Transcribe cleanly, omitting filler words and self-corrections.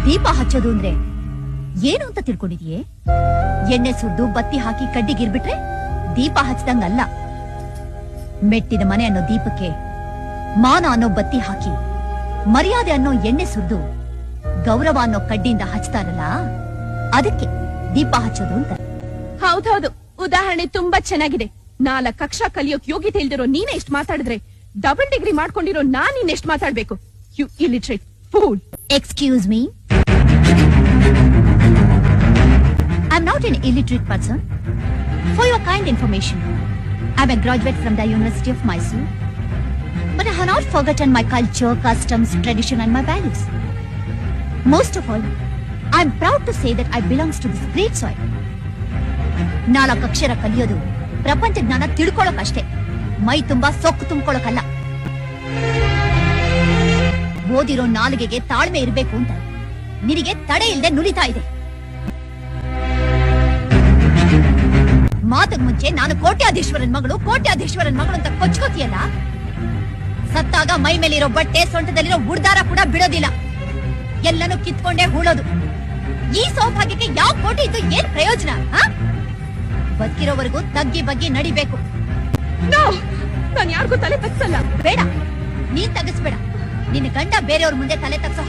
ದೀಪ ಹಚ್ಚೋದು ಅಂದ್ರೆ ಏನು ಅಂತ ತಿಳ್ಕೊಂಡಿದೀಯೇ? ಎಣ್ಣೆ ಸುರಿದು ಬತ್ತಿ ಹಾಕಿ ಕಡ್ಡಿಗಿರ್ಬಿಟ್ರೆ ದೀಪ ಹಚ್ಚದಂಗಲ್ಲ. ಮೆಟ್ಟಿದ ಮನೆ ಅನ್ನೋ ದೀಪಕ್ಕೆ ಮಾನ ಅನ್ನೋ ಬತ್ತಿ ಹಾಕಿ, ಮರ್ಯಾದೆ ಅನ್ನೋ ಎಣ್ಣೆ ಸುರಿದು, ಗೌರವ ಅನ್ನೋ ಕಡ್ಡಿಯಿಂದ ಹಚ್ತಾರಲ್ಲ, ಅದಕ್ಕೆ ದೀಪ ಹಚ್ಚೋದು ಅಂತ. ಹೌದೌದು, ಉದಾಹರಣೆ ತುಂಬಾ ಚೆನ್ನಾಗಿದೆ. 4 ಕಕ್ಷಾ ಕಲಿಯೋಕ್ ಯೋಗ್ಯತೆ ಇಲ್ದಿರೋ ನೀನೇ ಇಷ್ಟು ಮಾತಾಡಿದ್ರೆ ಡಬಲ್ ಡಿಗ್ರಿ ಮಾಡ್ಕೊಂಡಿರೋ ನಾನ್ ಇನ್ನೆಷ್ಟು ಮಾತಾಡ್ಬೇಕು? You illiterate fool. Excuse me, I'm not an illiterate person. For your kind information, I'm a graduate from the University of Mysore. But I have not forgotten my culture, customs, tradition and my values. Most of all, I'm proud to say that I belongs to this great soil. 4 ಅಕ್ಷರ ಕಲಿಯೋದು ಪ್ರಪಂಚ ಜ್ಞಾನ ತಿಳ್ಕೊಳ್ಳೋಕಷ್ಟೇ, ಮೈ ತುಂಬಾ ಸೊಕ್ಕು ತುಂಬಿಕೊಳ್ಳೋಕಲ್ಲ. ಓದಿರೋ ನಾಲಿಗೆಗೆ ತಾಳ್ಮೆ ಇರಬೇಕು ಅಂತ ನಿನಗೆ ತಡೆ ಇಲ್ಲದೆ ನುಲಿತಾ ಇದೆ. ಮಾತಕ್ ಮುಂಚೆ ನಾನು ಕೋಟ್ಯಾಧೀಶ್ವರನ್ ಮಗಳು ಅಂತ ಕೊಚ್ಕೋತಿಯಲ್ಲ, ಸತ್ತಾಗ ಮೈ ಮೇಲಿರೋ ಬಟ್ಟೆ, ಸೊಂಟದಲ್ಲಿರೋ ಉಡ್ದಾರ ಕೂಡ ಬಿಡೋದಿಲ್ಲ. ಎಲ್ಲನೂ ಕಿತ್ಕೊಂಡೇ ಹೂಳೋದು. ಈ ಸೌಭಾಗ್ಯಕ್ಕೆ ಯಾವ ಕೋಟಿ ಇದ್ದು ಏನ್ ಪ್ರಯೋಜನ? ಬದುಕಿರೋವರೆಗೂ ತಗ್ಗಿ ಬಗ್ಗಿ ನಡಿಬೇಕು. ನಾನು ಯಾರಿಗೂ ತಲೆ ತಗ್ಸಲ್ಲ. ಬೇಡ, ನೀನ್ ತಗ್ಗಿಸ್ಬೇಡ. ನಿನ್ನ ಗಂಡ ಬೇರೆಯವ್ರ ಮುಂದೆ ತಲೆ ತಗ್ಸೋ